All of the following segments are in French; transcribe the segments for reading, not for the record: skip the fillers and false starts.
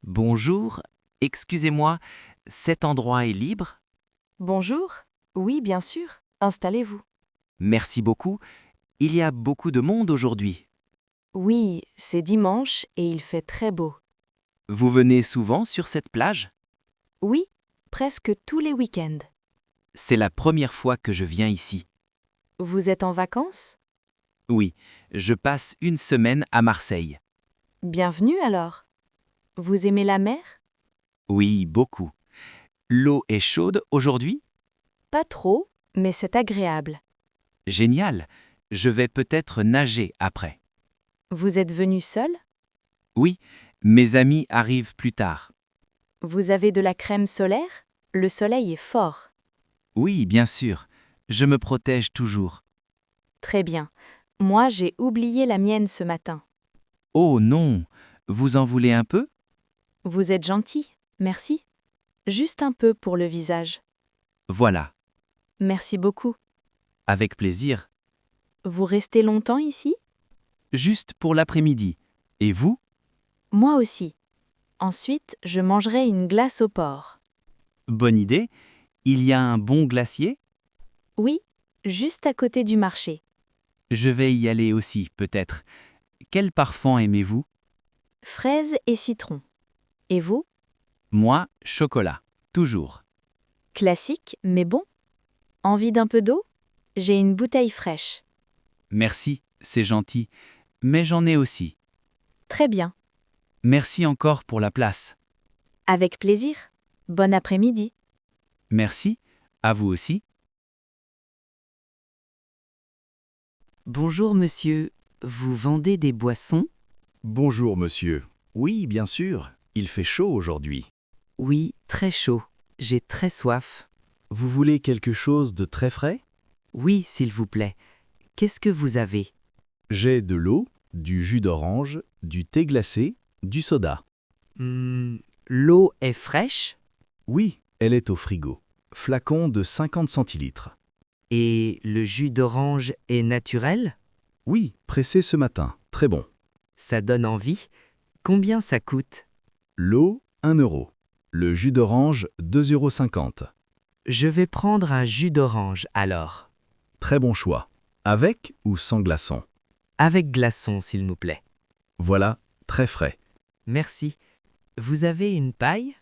Bonjour, excusez-moi, cet endroit est libre? Bonjour. Oui, bien sûr. Installez-vous. Merci beaucoup. Il y a beaucoup de monde aujourd'hui. Oui, c'est dimanche et il fait très beau. Vous venez souvent sur cette plage? Oui, presque tous les week-ends. C'est la première fois que je viens ici. Vous êtes en vacances? Oui, je passe une semaine à Marseille. Bienvenue alors. Vous aimez la mer? Oui, beaucoup. L'eau est chaude aujourd'hui? Pas trop, mais c'est agréable. Génial. Je vais peut-être nager après. Vous êtes venu seul? Oui, mes amis arrivent plus tard. Vous avez de la crème solaire? Le soleil est fort. Oui, bien sûr. Je me protège toujours. Très bien. Moi, j'ai oublié la mienne ce matin. Oh non, vous en voulez un peu? Vous êtes gentil, merci. Juste un peu pour le visage. Voilà, Merci beaucoup. avec plaisir. Vous restez longtemps ici? Juste pour l'après-midi. Et vous? Moi aussi. Ensuite, je mangerai une glace au porc. Bonne idée. Il y a un bon glacier? Oui, juste à côté du marché. Je vais y aller aussi, peut-être. Quel parfum aimez-vous? Fraises et citron. Et vous? Moi, chocolat. Toujours. Classique, mais bon. Envie d'un peu d'eau? J'ai une bouteille fraîche. Merci, c'est gentil. Mais j'en ai aussi. Très bien. Merci encore pour la place. Avec plaisir. Bon après-midi. Merci. À vous aussi. Bonjour monsieur, vous vendez des boissons? Bonjour monsieur. Oui, bien sûr, il fait chaud aujourd'hui. Oui, très chaud. J'ai très soif. Vous voulez quelque chose de très frais? Oui, s'il vous plaît. Qu'est-ce que vous avez? J'ai de l'eau, du jus d'orange, du thé glacé, du soda. L'eau est fraîche? Oui, elle est au frigo. Flacon de 50 centilitres. Et le jus d'orange est naturel? Oui, pressé ce matin. Très bon. Ça donne envie. Combien ça coûte? L'eau, 1 euro. Le jus d'orange, 2,50 €. Je vais prendre un jus d'orange alors. Très bon choix. Avec ou sans glaçon? Avec glaçon, s'il vous plaît. Voilà, très frais. Merci. Vous avez une paille?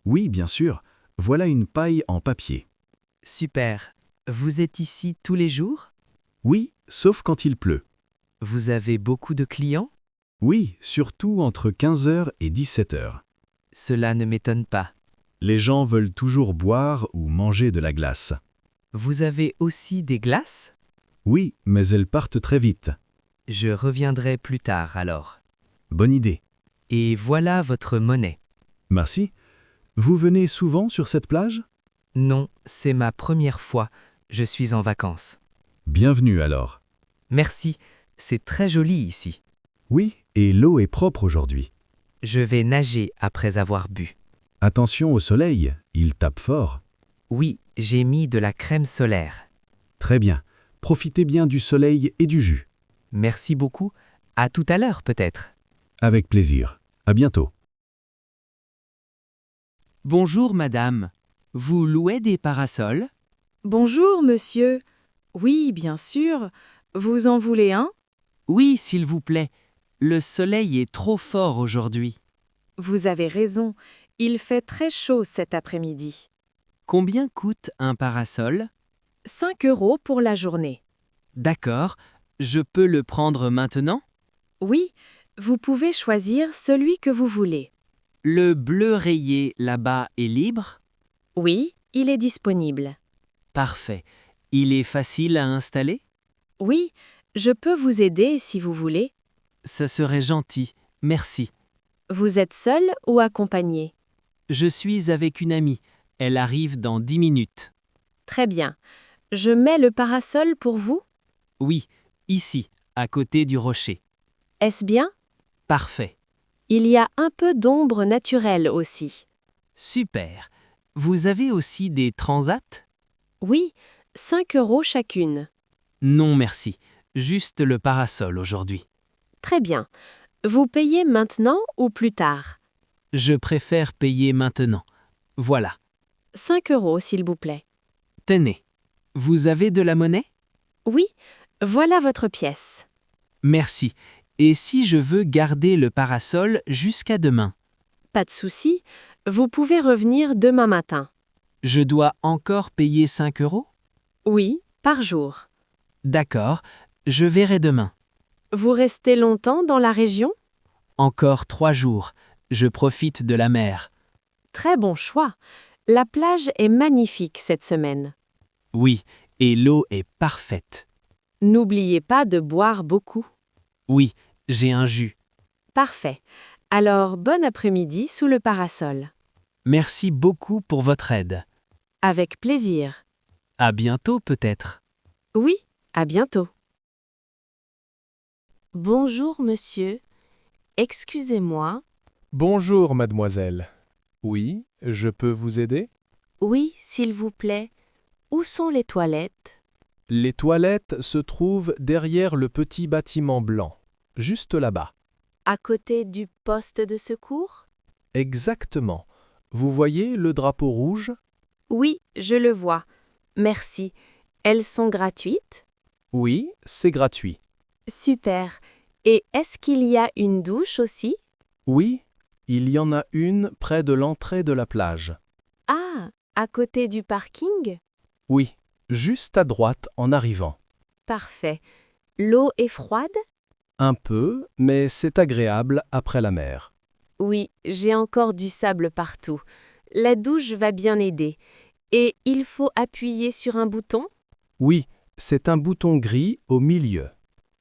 Oui, bien sûr. Voilà une paille en papier. Super. Vous êtes ici tous les jours? Oui, sauf quand il pleut. Vous avez beaucoup de clients? Oui, surtout entre 15 h et 17 h. Cela ne m'étonne pas. Les gens veulent toujours boire ou manger de la glace. Vous avez aussi des glaces? Oui, mais elles partent très vite. Je reviendrai plus tard alors. Bonne idée. Et voilà votre monnaie. Merci. Vous venez souvent sur cette plage? Non, c'est ma première fois. Je suis en vacances. Bienvenue alors. Merci, c'est très joli ici. Oui, et l'eau est propre aujourd'hui. Je vais nager après avoir bu. Attention au soleil, il tape fort. Oui, j'ai mis de la crème solaire. Très bien. Profitez bien du soleil et du jus. Merci beaucoup. À tout à l'heure peut-être. Avec plaisir. À bientôt. Bonjour, madame. Vous louez des parasols? Bonjour, monsieur. Oui, bien sûr. Vous en voulez un? Oui, s'il vous plaît. Le soleil est trop fort aujourd'hui. Vous avez raison. Il fait très chaud cet après-midi. Combien coûte un parasol? 5 € pour la journée. D'accord. Je peux le prendre maintenant? Oui, vous pouvez choisir celui que vous voulez. Le bleu rayé là-bas est libre? Oui, il est disponible. Parfait. Il est facile à installer? Oui, je peux vous aider si vous voulez. Ça serait gentil. Merci. Vous êtes seul ou accompagné? Je suis avec une amie. Elle arrive dans 10 minutes. Très bien. Je mets le parasol pour vous? Oui, ici, à côté du rocher. Est-ce bien? Parfait. Il y a un peu d'ombre naturelle aussi. Super. Vous avez aussi des transats? Oui, 5 € chacune. Non, merci. Juste le parasol aujourd'hui. Très bien. Vous payez maintenant ou plus tard? Je préfère payer maintenant. Voilà. 5 euros, s'il vous plaît. Tenez. Vous avez de la monnaie? Oui, voilà votre pièce. Merci. Et si je veux garder le parasol jusqu'à demain? Pas de souci, vous pouvez revenir demain matin. Je dois encore payer 5 euros? Oui, par jour. D'accord, je verrai demain. Vous restez longtemps dans la région? Encore 3 jours. Je profite de la mer. Très bon choix. La plage est magnifique cette semaine. Oui, et l'eau est parfaite. N'oubliez pas de boire beaucoup. Oui, j'ai un jus. Parfait. Alors, bon après-midi sous le parasol. Merci beaucoup pour votre aide. Avec plaisir. À bientôt peut-être. Oui, à bientôt. Bonjour, monsieur. Excusez-moi. Bonjour, mademoiselle. Oui, je peux vous aider? Oui, s'il vous plaît. Où sont les toilettes? Les toilettes se trouvent derrière le petit bâtiment blanc, juste là-bas. À côté du poste de secours? Exactement. Vous voyez le drapeau rouge? Oui, je le vois. Merci. Elles sont gratuites? Oui, c'est gratuit. Super. Et est-ce qu'il y a une douche aussi? Oui, il y en a une près de l'entrée de la plage. Ah, à côté du parking? Oui, juste à droite en arrivant. Parfait. L'eau est froide? Un peu, mais c'est agréable après la mer. Oui, j'ai encore du sable partout. La douche va bien aider. Et il faut appuyer sur un bouton? Oui, c'est un bouton gris au milieu.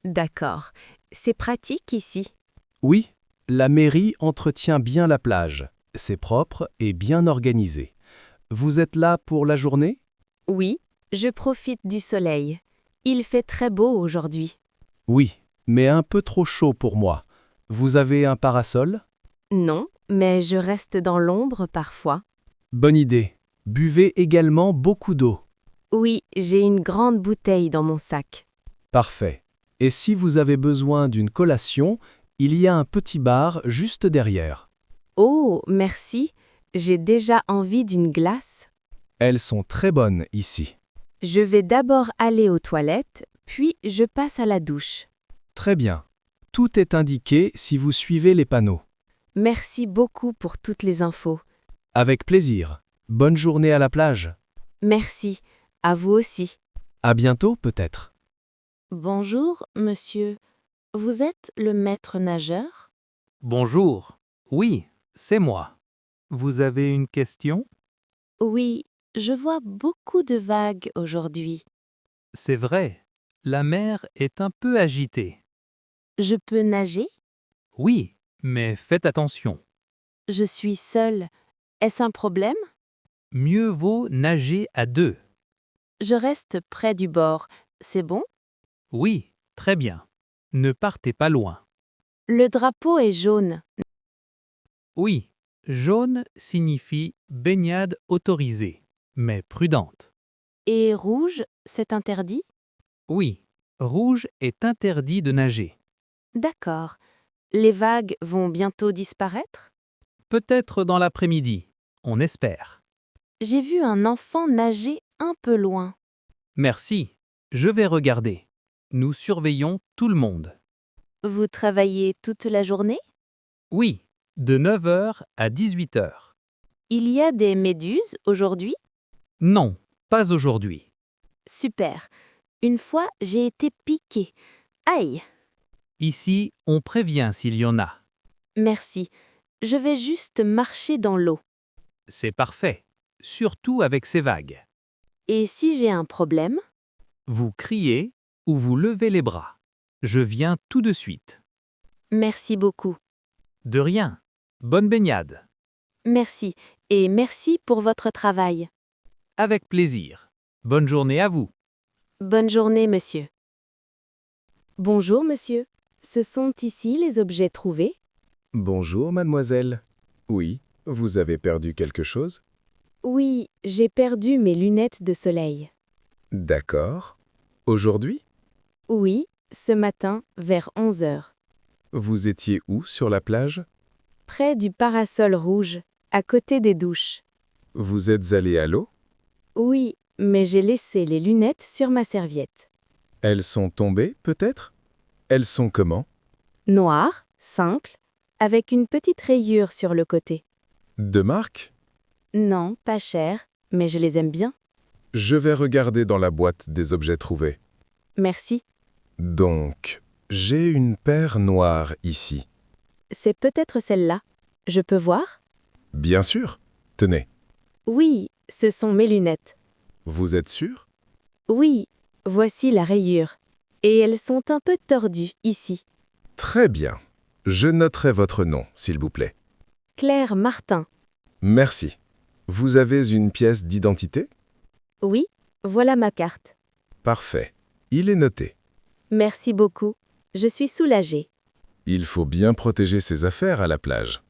D'accord. C'est pratique ici. Oui, la mairie entretient bien la plage. C'est propre et bien organisé. Vous êtes là pour la journée? Oui, je profite du soleil. Il fait très beau aujourd'hui. Oui, mais un peu trop chaud pour moi. Vous avez un parasol? Non, mais je reste dans l'ombre parfois. Bonne idée. Buvez également beaucoup d'eau. Oui, j'ai une grande bouteille dans mon sac. Parfait. Et si vous avez besoin d'une collation, il y a un petit bar juste derrière. Oh, merci. J'ai déjà envie d'une glace. Elles sont très bonnes ici. Je vais d'abord aller aux toilettes, puis je passe à la douche. Très bien. Tout est indiqué si vous suivez les panneaux. Merci beaucoup pour toutes les infos. Avec plaisir. Bonne journée à la plage. Merci. À vous aussi. À bientôt peut-être. Bonjour, monsieur. Vous êtes le maître nageur? Bonjour. Oui, c'est moi. Vous avez une question? Oui, je vois beaucoup de vagues aujourd'hui. C'est vrai. La mer est un peu agitée. Je peux nager? Oui, mais faites attention. Je suis seule. Est-ce un problème? Mieux vaut nager à deux. Je reste près du bord. C'est bon? Oui, très bien. Ne partez pas loin. Le drapeau est jaune. Oui, jaune signifie baignade autorisée, mais prudente. Et rouge, c'est interdit? Oui, rouge est interdit de nager. D'accord. Les vagues vont bientôt disparaître? Peut-être dans l'après-midi, on espère. J'ai vu un enfant nager un peu loin. Merci, je vais regarder. Nous surveillons tout le monde. Vous travaillez toute la journée? Oui, de 9 h à 18 h. Il y a des méduses aujourd'hui? Non, pas aujourd'hui. Super. Une fois, j'ai été piquée. Aïe! Ici, on prévient s'il y en a. Merci. Je vais juste marcher dans l'eau. C'est parfait, surtout avec ces vagues. Et si j'ai un problème? Vous criez ou vous levez les bras. Je viens tout de suite. Merci beaucoup. De rien. Bonne baignade. Merci. Et merci pour votre travail. Avec plaisir. Bonne journée à vous. Bonne journée, monsieur. Bonjour, monsieur. Ce sont ici les objets trouvés? Bonjour, mademoiselle. Oui, vous avez perdu quelque chose? Oui, j'ai perdu mes lunettes de soleil. D'accord. Aujourd'hui? Oui, ce matin, vers 11 heures. Vous étiez où sur la plage? Près du parasol rouge, à côté des douches. Vous êtes allé à l'eau? Oui, mais j'ai laissé les lunettes sur ma serviette. Elles sont tombées, peut-être? Elles sont comment? Noires, simples, avec une petite rayure sur le côté. De marque? Non, pas chères, mais je les aime bien. Je vais regarder dans la boîte des objets trouvés. Merci. Donc, j'ai une paire noire ici. C'est peut-être celle-là. Je peux voir? Bien sûr. Tenez. Oui, ce sont mes lunettes. Vous êtes sûr? Oui, voici la rayure. Et elles sont un peu tordues ici. Très bien. Je noterai votre nom, s'il vous plaît. Claire Martin. Merci. Vous avez une pièce d'identité? Oui, voilà ma carte. Parfait. Il est noté. Merci beaucoup. Je suis soulagée. Il faut bien protéger ses affaires à la plage.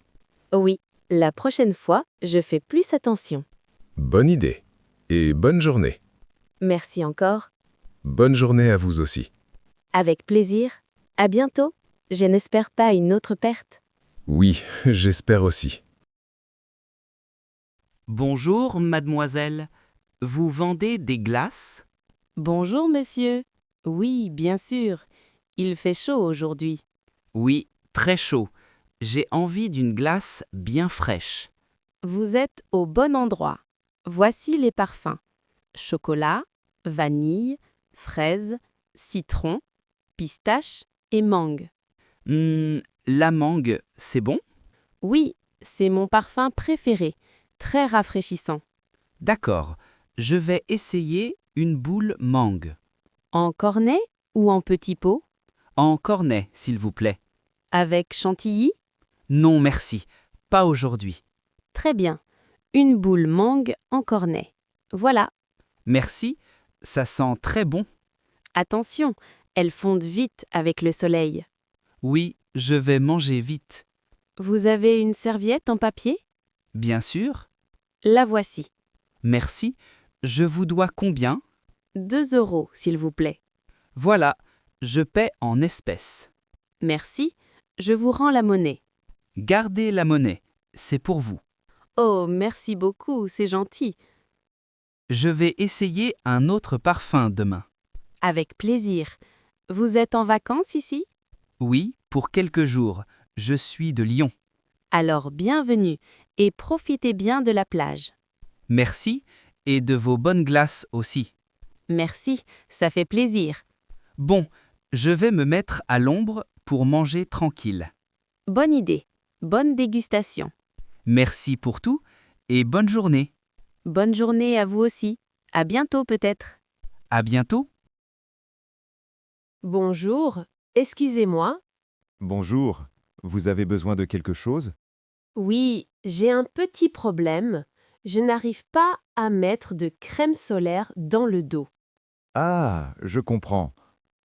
Oui, la prochaine fois, je fais plus attention. Bonne idée. Et bonne journée. Merci encore. Bonne journée à vous aussi. Avec plaisir. À bientôt. Je n'espère pas une autre perte. Oui, j'espère aussi. Bonjour, mademoiselle. Vous vendez des glaces? Bonjour, monsieur. Oui, bien sûr. Il fait chaud aujourd'hui. Oui, très chaud. J'ai envie d'une glace bien fraîche. Vous êtes au bon endroit. Voici les parfums. Chocolat, vanille, fraise, citron, pistache et mangue. La mangue, c'est bon? Oui, c'est mon parfum préféré. Très rafraîchissant. D'accord. Je vais essayer une boule mangue. En cornet ou en petit pot? En cornet, s'il vous plaît. Avec chantilly? Non, merci. Pas aujourd'hui. Très bien. Une boule mangue en cornet. Voilà. Merci. Ça sent très bon. Attention, elles fondent vite avec le soleil. Oui, je vais manger vite. Vous avez une serviette en papier? Bien sûr. La voici. Merci. Je vous dois combien? 2 €, s'il vous plaît. Voilà. Je paie en espèces. Merci. Je vous rends la monnaie. Gardez la monnaie. C'est pour vous. Oh, merci beaucoup, c'est gentil. Je vais essayer un autre parfum demain. Avec plaisir. Vous êtes en vacances ici? Oui, pour quelques jours. Je suis de Lyon. Alors bienvenue et profitez bien de la plage. Merci, et de vos bonnes glaces aussi. Merci, ça fait plaisir. Bon, je vais me mettre à l'ombre pour manger tranquille. Bonne idée. Bonne dégustation. Merci pour tout, et bonne journée. Bonne journée à vous aussi. À bientôt peut-être. À bientôt. Bonjour, excusez-moi. Bonjour, vous avez besoin de quelque chose? Oui, j'ai un petit problème. Je n'arrive pas à mettre de crème solaire dans le dos. Ah, je comprends.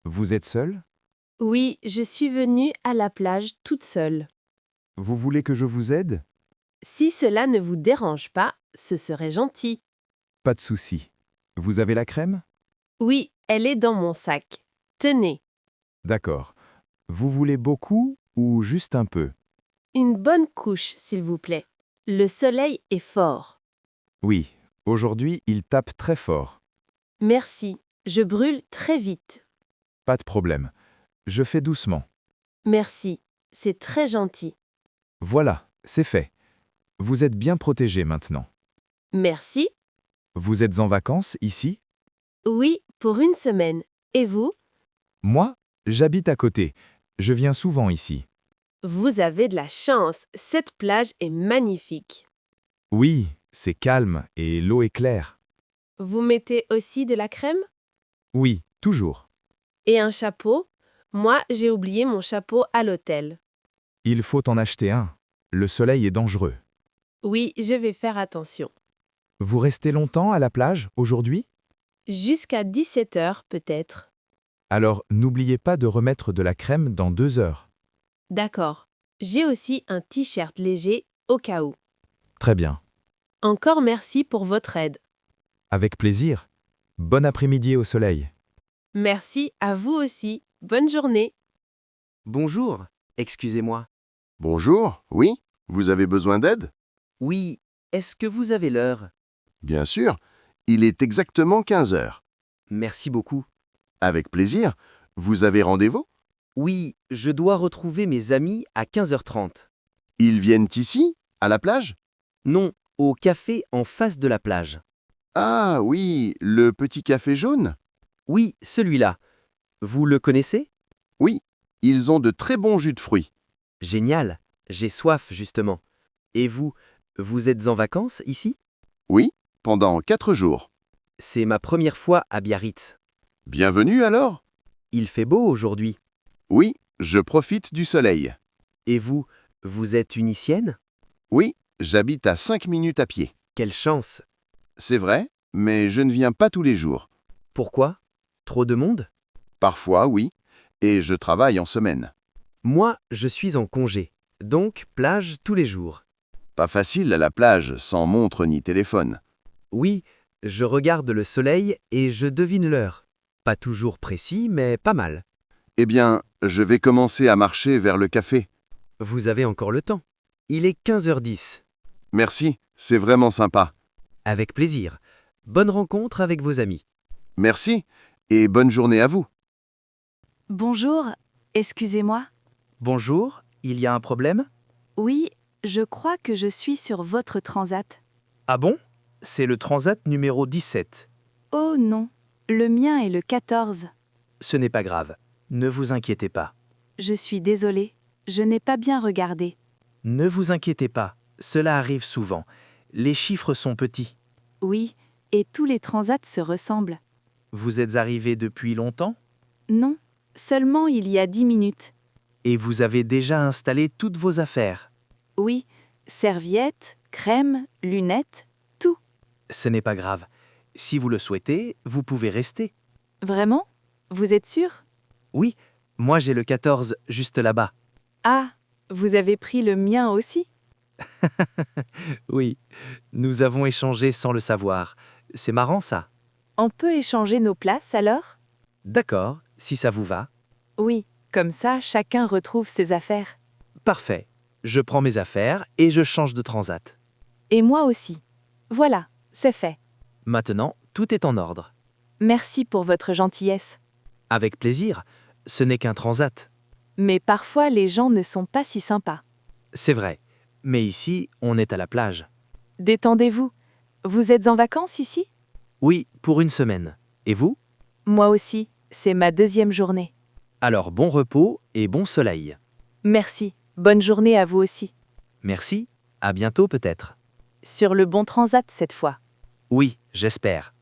Vous êtes seul? Oui, je suis venue à la plage toute seule. Vous voulez que je vous aide? Si cela ne vous dérange pas, ce serait gentil. Pas de souci. Vous avez la crème? Oui, elle est dans mon sac. Tenez, D'accord. Vous voulez beaucoup ou juste un peu? une bonne couche, s'il vous plaît. Le soleil est fort. Oui, aujourd'hui il tape très fort. Merci, je brûle très vite. Pas de problème. Je fais doucement. Merci, c'est très gentil. Voilà, c'est fait. Vous êtes bien protégé maintenant. Merci. Vous êtes en vacances ici? Oui, pour une semaine. Et vous? Moi, j'habite à côté. Je viens souvent ici. Vous avez de la chance, cette plage est magnifique. Oui, c'est calme et l'eau est claire. Vous mettez aussi de la crème? Oui, toujours. Et un chapeau? Moi, j'ai oublié mon chapeau à l'hôtel. Il faut en acheter un. Le soleil est dangereux. Oui, je vais faire attention. Vous restez longtemps à la plage aujourd'hui? Jusqu'à 17 heures peut-être. Alors, n'oubliez pas de remettre de la crème dans 2 heures. D'accord. J'ai aussi un t-shirt léger au cas où. Très bien. Encore merci pour votre aide. Avec plaisir. Bon après-midi au soleil. Merci à vous aussi. Bonne journée. Bonjour, excusez-moi. Bonjour, oui, vous avez besoin d'aide? Oui, est-ce que vous avez l'heure? Bien sûr, il est exactement 15 heures. Merci beaucoup. Avec plaisir, vous avez rendez-vous? Oui, je dois retrouver mes amis à 15h30. Ils viennent ici, à la plage? Non, au café en face de la plage. Ah oui, le petit café jaune? Oui, celui-là. Vous le connaissez? Oui, ils ont de très bons jus de fruits. Génial, j'ai soif justement. Et vous, vous êtes en vacances ici? Oui, pendant 4 jours. C'est ma première fois à Biarritz. Bienvenue alors? Il fait beau aujourd'hui. Oui, je profite du soleil. Et vous, vous êtes tunisienne? Oui, j'habite à 5 minutes à pied. Quelle chance! C'est vrai, mais je ne viens pas tous les jours. Pourquoi? Trop de monde? Parfois, oui, et je travaille en semaine. Moi, je suis en congé, donc plage tous les jours. Pas facile à la plage sans montre ni téléphone. Oui, je regarde le soleil et je devine l'heure. Pas toujours précis, mais pas mal. Eh bien, je vais commencer à marcher vers le café. Vous avez encore le temps. Il est 15h10. Merci, c'est vraiment sympa. Avec plaisir. Bonne rencontre avec vos amis. Merci, et bonne journée à vous. Bonjour, excusez-moi. Bonjour, il y a un problème? Oui, je crois que je suis sur votre transat. Ah bon? C'est le transat numéro 17. Oh non, le mien est le 14. Ce n'est pas grave. Ne vous inquiétez pas. Je suis désolée, je n'ai pas bien regardé. Ne vous inquiétez pas, cela arrive souvent. Les chiffres sont petits. Oui, et tous les transats se ressemblent. Vous êtes arrivé depuis longtemps? Non, seulement il y a 10 minutes. Et vous avez déjà installé toutes vos affaires? Oui, serviettes, crème, lunettes, tout. Ce n'est pas grave. Si vous le souhaitez, vous pouvez rester. Vraiment? Vous êtes sûr? Oui, moi j'ai le 14 juste là-bas. Ah, vous avez pris le mien aussi? Oui, nous avons échangé sans le savoir. C'est marrant ça. On peut échanger nos places alors? D'accord, si ça vous va. Oui, comme ça chacun retrouve ses affaires. Parfait. Je prends mes affaires et je change de transat. Et moi aussi. Voilà, c'est fait. Maintenant, tout est en ordre. Merci pour votre gentillesse. Avec plaisir. Ce n'est qu'un transat. Mais parfois les gens ne sont pas si sympas. C'est vrai. Mais ici, on est à la plage. Détendez-vous. Vous êtes en vacances ici? Oui, pour une semaine. Et vous? Moi aussi, c'est ma 2e journée. Alors bon repos et bon soleil. Merci. Bonne journée à vous aussi. Merci. À bientôt peut-être. Sur le bon transat cette fois. Oui, j'espère.